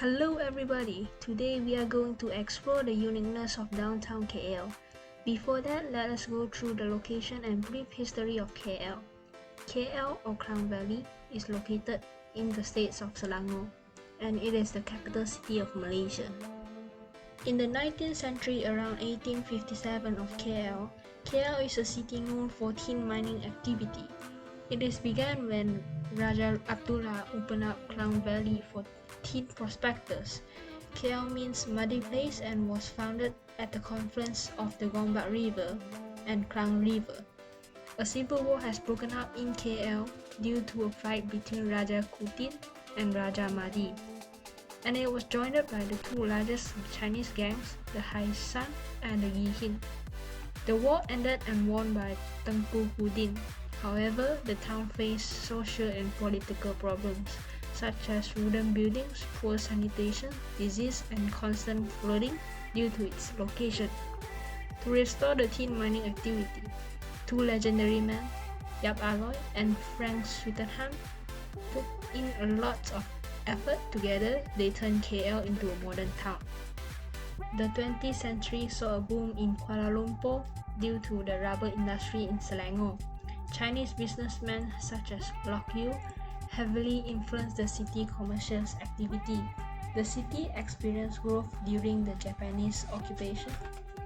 Hello everybody, today we are going to explore the uniqueness of downtown KL. Before that, let us go through the location and brief history of KL. KL or Klang Valley is located in the states of Selangor and it is the capital city of Malaysia. In the 19th century, around 1857 of KL is a city known for tin mining activity. It is began when Raja Abdullah opened up Klang Valley for tin prospectors. KL means muddy place and was founded at the confluence of the Gombak River and Klang River. A civil war has broken out in KL due to a fight between Raja Kutin and Raja Mahdi, and it was joined by the two largest Chinese gangs, the Hai San and the Yihin. The war ended and won by Tengku Hudin. However, the town faced social and political problems, such as wooden buildings, poor sanitation, disease, and constant flooding due to its location. To restore the tin mining activity, two legendary men, Yap Aloy and Frank Swettenham, put in a lot of effort. Together, they turned KL into a modern town. The 20th century saw a boom in Kuala Lumpur due to the rubber industry in Selangor. Chinese businessmen such as Lok Yew heavily influenced the city commercial activity. The city experienced growth during the Japanese occupation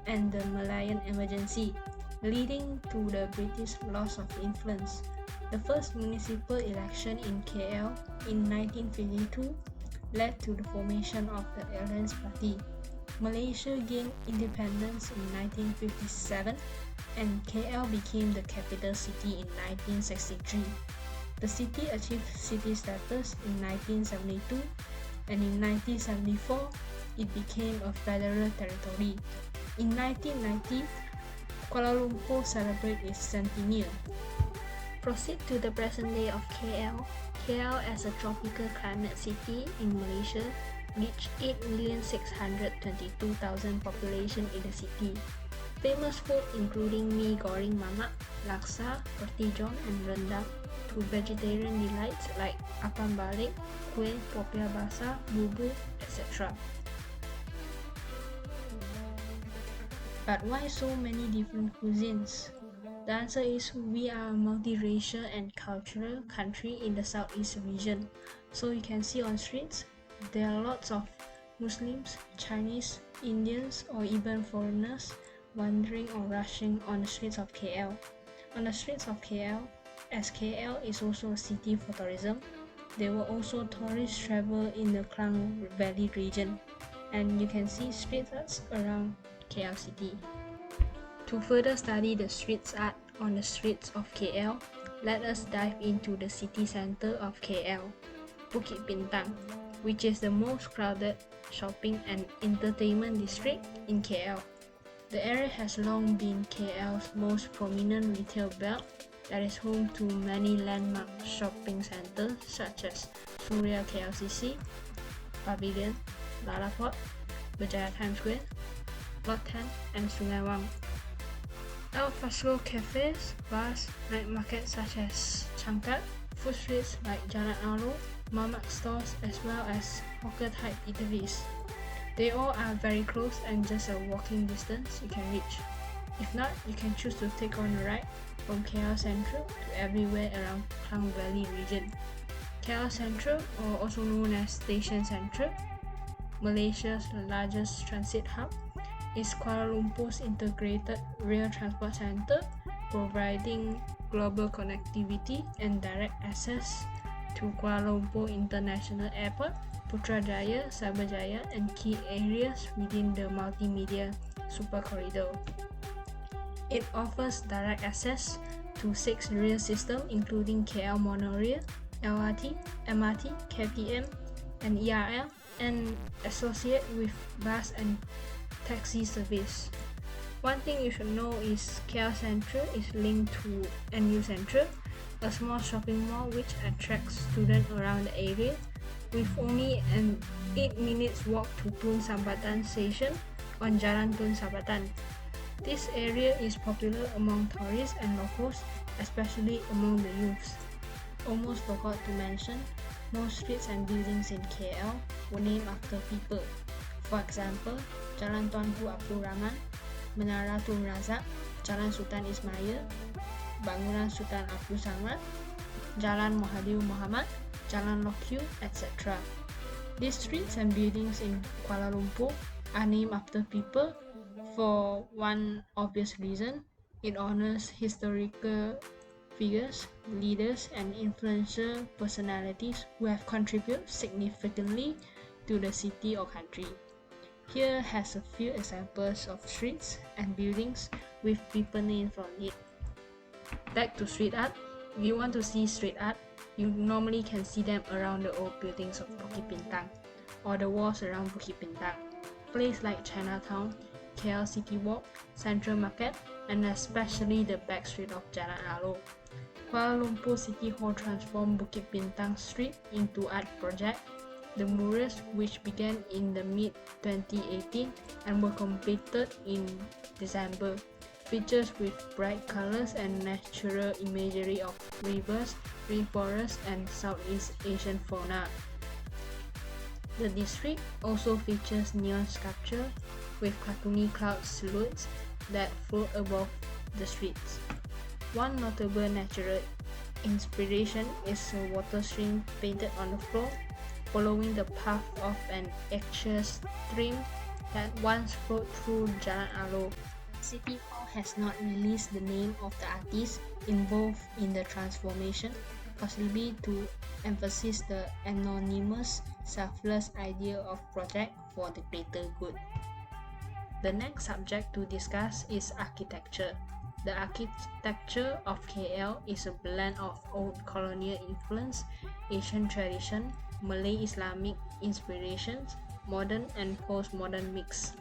and the Malayan emergency, leading to the British loss of influence. The first municipal election in KL in 1952 led to the formation of the Alliance Party. Malaysia gained independence in 1957 and KL became the capital city in 1963. The city achieved city status in 1972 and in 1974 it became a federal territory. In 1990, Kuala Lumpur celebrated its centennial. Proceed to the present day of KL. KL as a tropical climate city in Malaysia reached 8,622,000 population in the city. Famous food including mee goreng mamak, laksa, roti john and rendang, to vegetarian delights like apam balik, kuih, popiah basah, bubur, etc. But why so many different cuisines? The answer is we are a multiracial and cultural country in the Southeast region. So you can see on streets, there are lots of Muslims, Chinese, Indians or even foreigners wandering or rushing on the streets of KL. On the streets of KL, as KL is also a city for tourism, there were also tourists travel in the Klang Valley region, and you can see street arts around KL city. To further study the street art on the streets of KL, let us dive into the city center of KL, Bukit Bintang, which is the most crowded shopping and entertainment district in KL. The area has long been KL's most prominent retail belt that is home to many landmark shopping centers such as Surya KLCC, Pavilion, Lalaport, Berjaya Times Square, Lot 10, and Sungai Wang. Al fresco cafes, bars, night markets such as Changkat, food streets like Jalan Alo, mamak stores as well as hawker type eateries. They all are very close and just a walking distance you can reach. If not, you can choose to take on a ride from KL Central to everywhere around Klang Valley region. KL Central, or also known as Station Central, Malaysia's largest transit hub, is Kuala Lumpur's integrated rail transport center, providing global connectivity and direct access to Kuala Lumpur International Airport, Putrajaya, Cyberjaya, and key areas within the multimedia super corridor. It offers direct access to 6 rail systems including KL Monorail, LRT, MRT, KTM, and ERL, and associated with bus and taxi service. One thing you should know is KL Central is linked to NU Central, a small shopping mall which attracts students around the area, with only an 8 minutes walk to Tun Sambatan station on Jalan Tun Sambatan. This area is popular among tourists and locals, especially among the youths. Almost forgot to mention, most streets and buildings in KL were named after people. For example, Jalan Tuanku Abdul Rahman, Menara Tun Razak, Jalan Sultan Ismail, Bangunan Sultan Abdul Samad, Jalan Mahathir Mohamad, Jalan Lokyu, etc. These streets and buildings in Kuala Lumpur are named after people for one obvious reason. It honors historical figures, leaders, and influential personalities who have contributed significantly to the city or country. Here has a few examples of streets and buildings with people named from it. Back to street art. If you want to see street art, you normally can see them around the old buildings of Bukit Bintang or the walls around Bukit Bintang. Places like Chinatown, KL City Walk, Central Market, and especially the back street of Jalan Alo. Kuala Lumpur City Hall transformed Bukit Bintang Street into art project. The murals, which began in the mid-2018 and were completed in December, features with bright colors and natural imagery of rivers, rainforests, and Southeast Asian fauna. The district also features neon sculpture with cartoony cloud silhouettes that float above the streets. One notable natural inspiration is a water stream painted on the floor, following the path of an aqueous stream that once flowed through Jalan Alo. City Hall has not released the name of the artist involved in the transformation, possibly to emphasize the anonymous, selfless idea of project for the greater good. The next subject to discuss is architecture. The architecture of KL is a blend of old colonial influence, Asian tradition, Malay Islamic inspirations, modern and postmodern mix.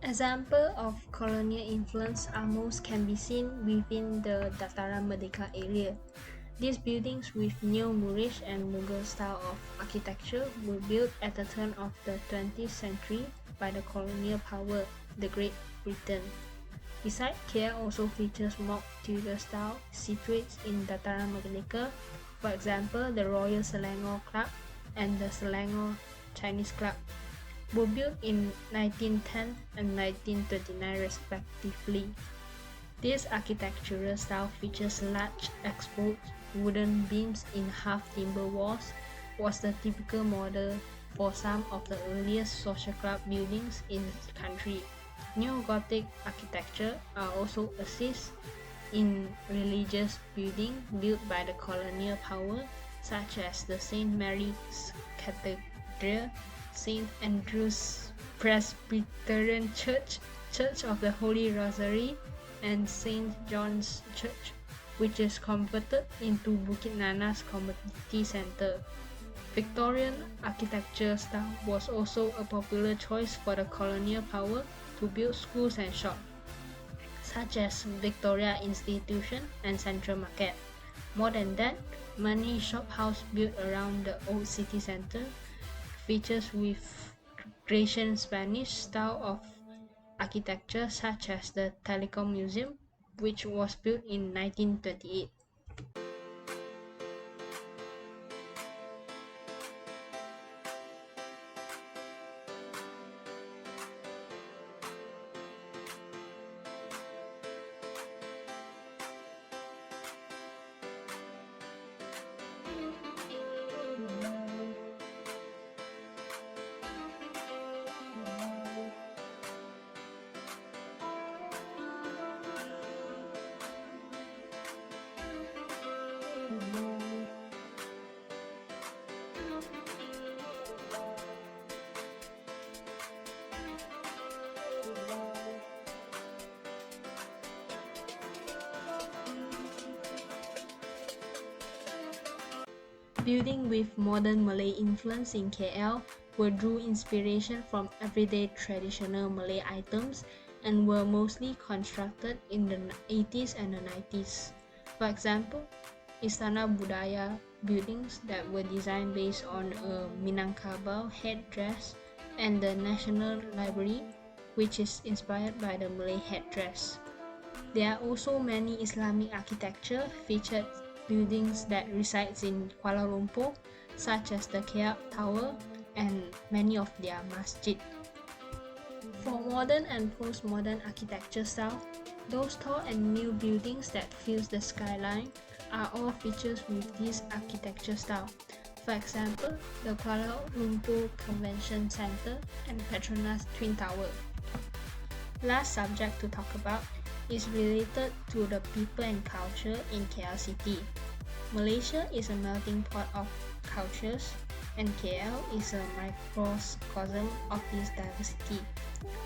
Examples of colonial influence almost can be seen within the Dataran Merdeka area. These buildings with neo-Moorish and Mughal style of architecture were built at the turn of the 20th century by the colonial power, the Great Britain. Besides, KL also features mock Tudor style situated in Dataran Merdeka, for example the Royal Selangor Club and the Selangor Chinese Club, were built in 1910 and 1929 respectively. This architectural style features large exposed wooden beams in half-timber walls, was the typical model for some of the earliest social club buildings in the country. Neo-Gothic architecture are also assist in religious buildings built by the colonial power, such as the St. Mary's Cathedral, St. Andrew's Presbyterian Church, Church of the Holy Rosary, and St. John's Church, which is converted into Bukit Nanas Community Center. Victorian architecture style was also a popular choice for the colonial power to build schools and shops, such as Victoria Institution and Central Market. More than that, many shop houses built around the old city center features with Grecian Spanish style of architecture, such as the Telecom Museum, which was built in 1928. Building with modern Malay influence in KL were drew inspiration from everyday traditional Malay items and were mostly constructed in the 80s and the 90s. For example, Istana Budaya buildings that were designed based on a Minangkabau headdress, and the National Library, which is inspired by the Malay headdress. There are also many Islamic architecture featured buildings that resides in Kuala Lumpur, such as the Kiat Tower and many of their masjid. For modern and postmodern architecture style, those tall and new buildings that fills the skyline are all features with this architecture style. For example, the Kuala Lumpur Convention Center and Petronas Twin Tower. Last subject to talk about is related to the people and culture in KL City. Malaysia is a melting pot of cultures, and KL is a microcosm of this diversity.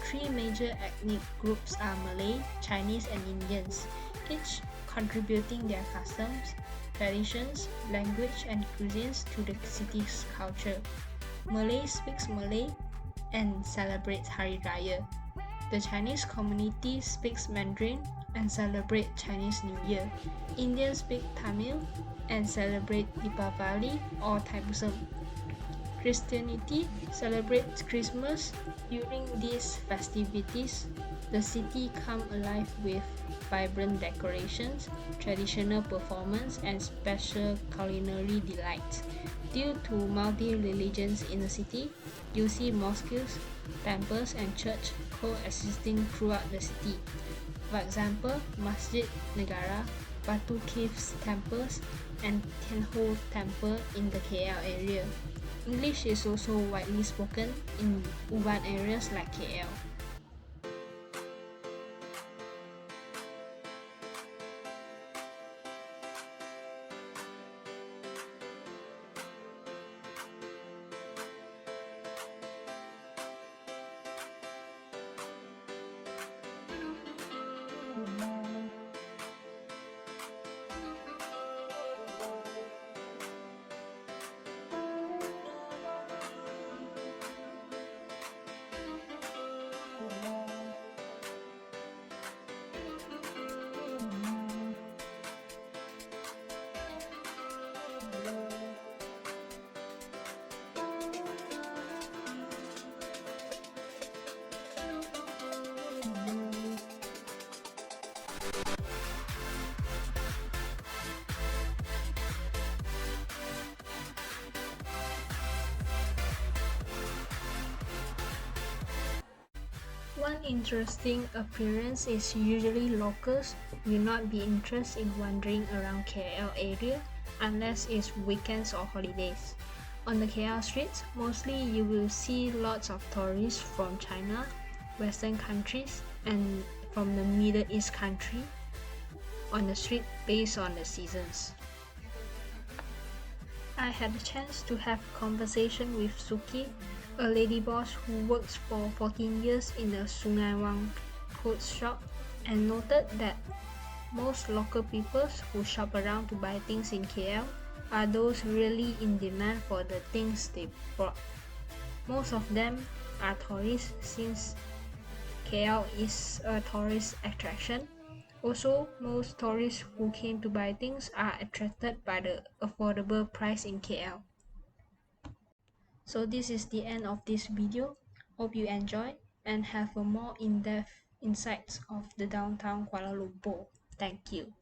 Three major ethnic groups are Malay, Chinese, and Indians, each contributing their customs, traditions, language, and cuisines to the city's culture. Malay speaks Malay and celebrates Hari Raya. The Chinese community speaks Mandarin and celebrate Chinese New Year. Indians speak Tamil and celebrate Deepavali or Thaipusam. Christianity celebrates Christmas. During these festivities, the city comes alive with vibrant decorations, traditional performance, and special culinary delights. Due to multi-religions in the city, you see mosques, temples, and church coexisting throughout the city. For example, Masjid Negara, Batu Caves temples, and Tian Ho Temple in the KL area. English is also widely spoken in urban areas like KL. One interesting appearance is usually locals will not be interested in wandering around KL area unless it's weekends or holidays. On the KL streets, mostly you will see lots of tourists from China, Western countries, and from the Middle East country on the street based on the seasons. I had a chance to have a conversation with Suki, a lady boss who works for 14 years in a Sungaiwang clothes shop, and noted that most local people who shop around to buy things in KL are those really in demand for the things they bought. Most of them are tourists since KL is a tourist attraction. Also, most tourists who came to buy things are attracted by the affordable price in KL. So this is the end of this video. Hope you enjoyed and have a more in-depth insights of the downtown Kuala Lumpur. Thank you.